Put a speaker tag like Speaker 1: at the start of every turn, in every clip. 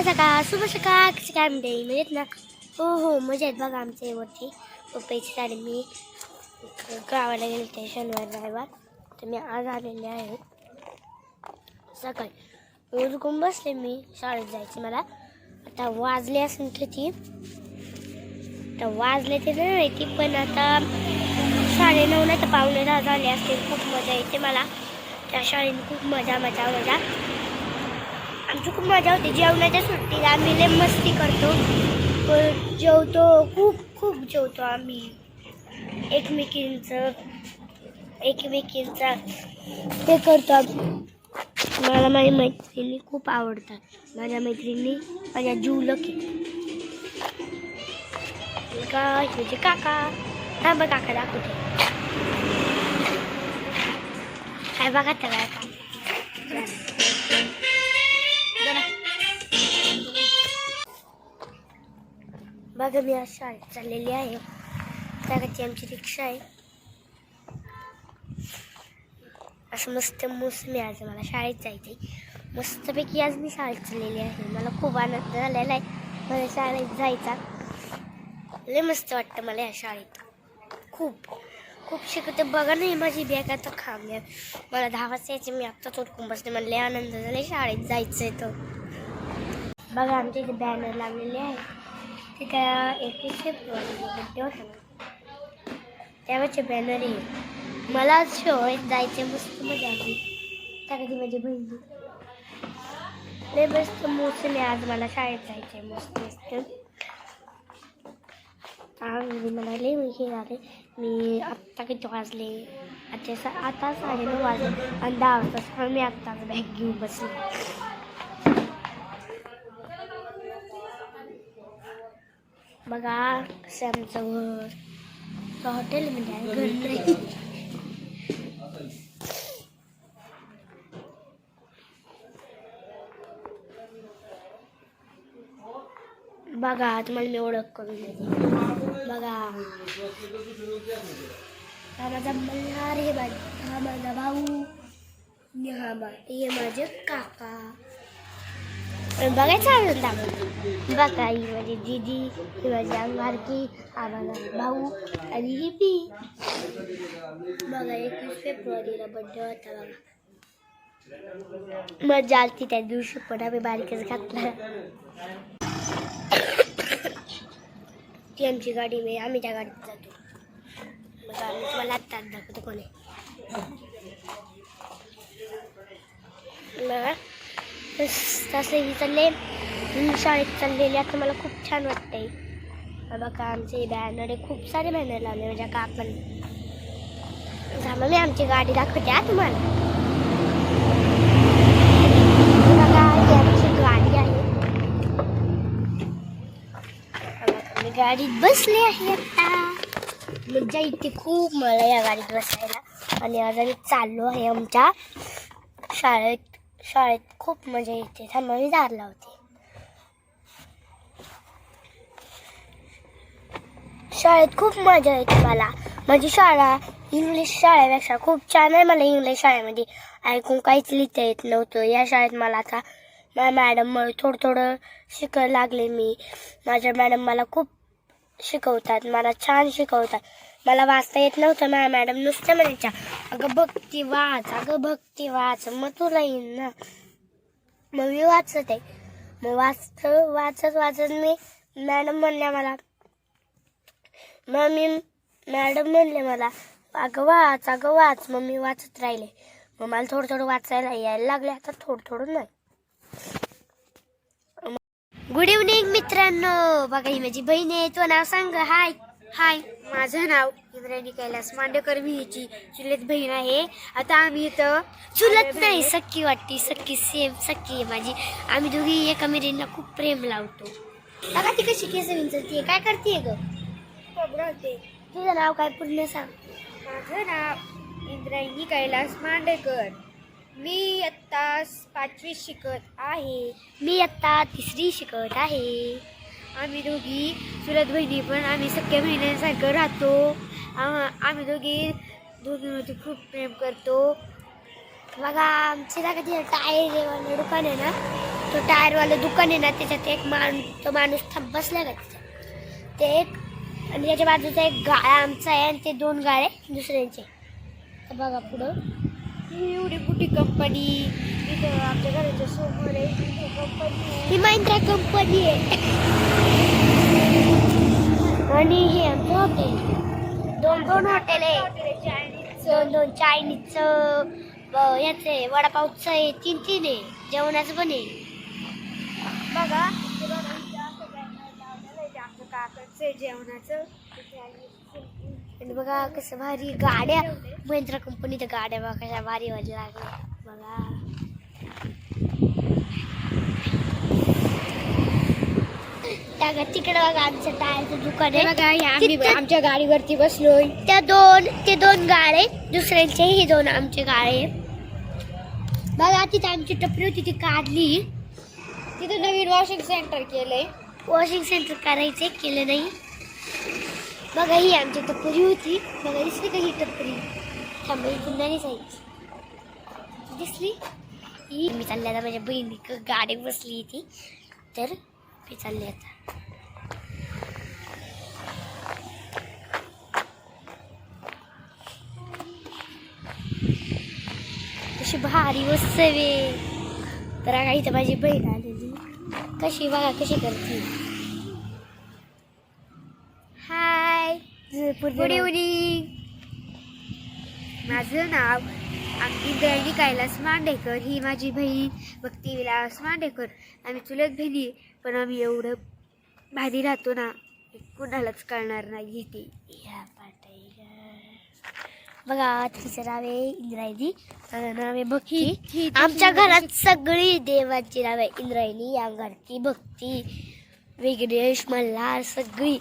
Speaker 1: सकाळ शुभ सकाळ. कशी काय म्हणते मजेत ना? हो मजेत. बघा आमच्या वरती पप्पाची साडी मी गावाला गेले ते शनिवार रविवार, तर मी आज आलेले आहे सकाळी. रोज उठून बसले मी शाळेत जायचे. मला आता वाजले असून किती आता वाजले ते नाही माहिती, पण आता 9:30 नाही तर 9:45 झाले असते. खूप मजा येते मला त्या शाळेने. खूप मजा आमची खूप मजा होती. जेवणाच्या सुट्टीला आम्ही लय मस्ती करतो, जेवतो, खूप जेवतो आम्ही. एकमेकींचा हे करतो. मला माझ्या मैत्रिणी खूप आवडतात. माझ्या मैत्रिणी माझ्या जीवलक आहे. म्हणजे काका थांबा, काका दाखवते. काय बघा त्याला बघा, मी आज शाळेत चाललेली आहे. त्याची आमची रिक्षा आहे. असं मस्त मोसमी आज मला शाळेत जायचं आहे. मस्तपैकी आज मी शाळेत चाललेली आहे. मला खूप आनंद झालेला आहे मला शाळेत जायचा. लय मस्त वाटतं मला या शाळेत. खूप शिकवते. बघा नाही माझी बॅग आता खांबल्या. मला 10 वाजता यायचे, मी आत्ताच उठून बसले. मला लय आनंद झाला शाळेत जायचं आहे. तर बघा आमच्या इथे बॅनर लागलेले आहे. ते काय 21 फेब्रुवारीला बड्डे होता ना, त्यावेळेचे बॅनर आहे. मला शाळेत जायचे मस्त मजा आली. त्यासाठी माझी बहिणी लय मस्त मोसमी आज मला शाळेत जायचे मस्त. मला लय हे झाले. मी आत्ता किती वाजले? आता 9:30 वाजले आणि 10 वाजता मी आत्ताच बॅग घेऊन बसले. बघा कसं आमचं घर हॉटेल म्हणजे घर नाही. बघा तुम्हाला मी ओळख करून देते. बघा हा माझा मल्हार, हा माझा भाऊ, हे माझे काका. बघायचं आवडून दाखवते. बघा ही माझी दीदी, ही माझी अंगारकी, हा माझा भाऊ आणि ही पी. बघा 21 फेब्रुवारीला बड्डे होता. बघा मजा आली त्या दिवशी, पण आम्ही बारीकच घातला. ती आमची गाडी मी आम्ही त्या गाडीत जातो. मग आम्ही तुम्हाला आत्ताच दाखवतो कोणी. तसंही चालले शाळेत चाललेले. आता मला खूप छान वाटतंय. बघा आमचे बॅनर आहे, खूप सारे बॅनर लावले म्हणजे का आपण झालं. मी आमची गाडी दाखवते हा तुम्हाला. बघा ही आमची गाडी आहे. मी गाडीत बसले आहे आता. मजा येते खूप मला या गाडीत बसायला. आणि आज आम्ही चाललो आहे आमच्या शाळेत खूप मजा येते. थांबा मी दार लावते. शाळेत खूप मजा येते मला. माझी शाळा इंग्लिश शाळेपेक्षा खूप छान आहे. मला इंग्लिश शाळेमध्ये ऐकून काहीच लिहिता येत नव्हतं. या शाळेत मला आता माझ्या मॅडम थोडं शिकायला लागले मी. माझ्या मॅडम मला खूप शिकवतात, मला छान शिकवतात. मला वाचता येत नव्हतं. माझ्या मॅडम नुसतं म्हणायच्या, अगं भक्ती वाच, मग तुला येईन ना. मग मी वाचत आहे. मग वाचत मी मॅडम म्हणल्या मला अगं वाच. मग मी वाचत राहिले. मग मला थोडं वाचायला यायला लागले. आता थोडं नाही. गुड इव्हनिंग मित्रांनो. बघा ही माझी बहीण आहे. तो नाव सांग. हाय माझं नाव इंद्रायणी कैलास मांडेकर. मी हिची चुलत बहीण आहे. आता आम्ही इथं चुलत नाही, सख्खी वाटते. सख्खी आहे माझी. आम्ही दोघी एकमेकींना खूप प्रेम लावतो. बघा ती कशी केस विंचरते. काय करते ग? तुझं नाव काय पूर्ण सांग.
Speaker 2: माझं नाव इंद्रायणी कैलास मांडेकर. मी इयत्ता 5वी शिकत आहे.
Speaker 1: मी आता 3री शिकत आहे.
Speaker 2: आम्ही दोघी चुलत बहिणी, पण आम्ही सख्या बहिणींसारखं राहतो. आम्ही दोघींमध्ये खूप प्रेम करतो.
Speaker 1: बघा आमची जागा ती टायर दुकान आहे ना, तो टायरवालं दुकान आहे ना त्याच्यात एक तो माणूस बसला का ते एक आणि त्याच्या बाजूचा एक गाळा आमचा आहे आणि ते 2 गाळे दुसऱ्यांचे. तर बघा पुढं
Speaker 2: ही एवढी मोठी कंपनी इथं आमच्या घराच्या समोर आहे.
Speaker 1: ही महिंद्रा कंपनी आहे. आणि हे आमचं हॉटेल 2 हॉटेल आहे. 2 चायनीजचं याचे वडापावचं आहे 3 आहे जेवणाचं पण आहे.
Speaker 2: बघा आमच्या काकांचं जेवणाचं.
Speaker 1: आणि बघा कसं भारी गाड्या महिंद्रा कंपनीच्या गाड्या बघा कशा भारी वाजल्या लागल्या बघा. तिकडे बघा आमचं टायरचं दुकान आहे.
Speaker 2: बघा आम्ही आमच्या गाडीवरती बसलोय.
Speaker 1: ते 2 गाळे दुसऱ्यांचे हे 2 आमचे गाळे. बघा तिथे आमची टपरी होती ती काढली.
Speaker 2: तिथं नवीन वॉशिंग सेंटर केलंय.
Speaker 1: वॉशिंग सेंटर करायचे केलं नाही. बघा ही आमची टपरी होती. बघा दिसली का ही टपरी थांबली पुन्हा दिसायची दिसली. ही मी चालली आता माझ्या बहिणी गाडी बसली ती तर मी चालली आता. कशी भारी वस्त वे तर इथं माझी बहीण आलेली कशी बघा कशी करते.
Speaker 2: Hi good evening. माझं नाव इंद्रायणी कैलास मांडेकर. ही माझी बहीण भक्ती विलास मांडेकर. आम्ही चुलत बहिणी पण आम्ही एवढं भारी राहतो ना कुणालाच कळणार नाही. ती
Speaker 1: बघा तिचं नाव आहे इंद्रायणी नाव आहे भक्ती. आमच्या घरात सगळी देवांची नाव आहे इंद्रायणी. या घरची भक्ती विघ्नेश मल्हार सगळी.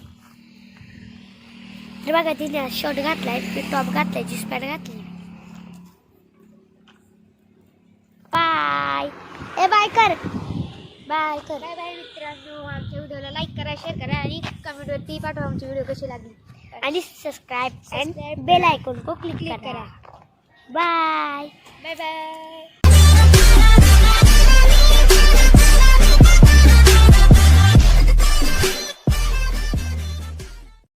Speaker 1: तर बघा तिने शर्ट घातलाय टॉप घातलाय जीन्स पॅन्ट घातली. बाय बाय कर बाय कर.
Speaker 2: बाय बाय मित्रांनो. आमच्या व्हिडिओला लाईक करा शेअर करा आणि कमेंटवरती पाठवा आमची व्हिडिओ कशी लागली.
Speaker 1: आणि सबस्क्राईब अँड बेल आयकॉन को क्लिक करा. Bye
Speaker 2: bye bye.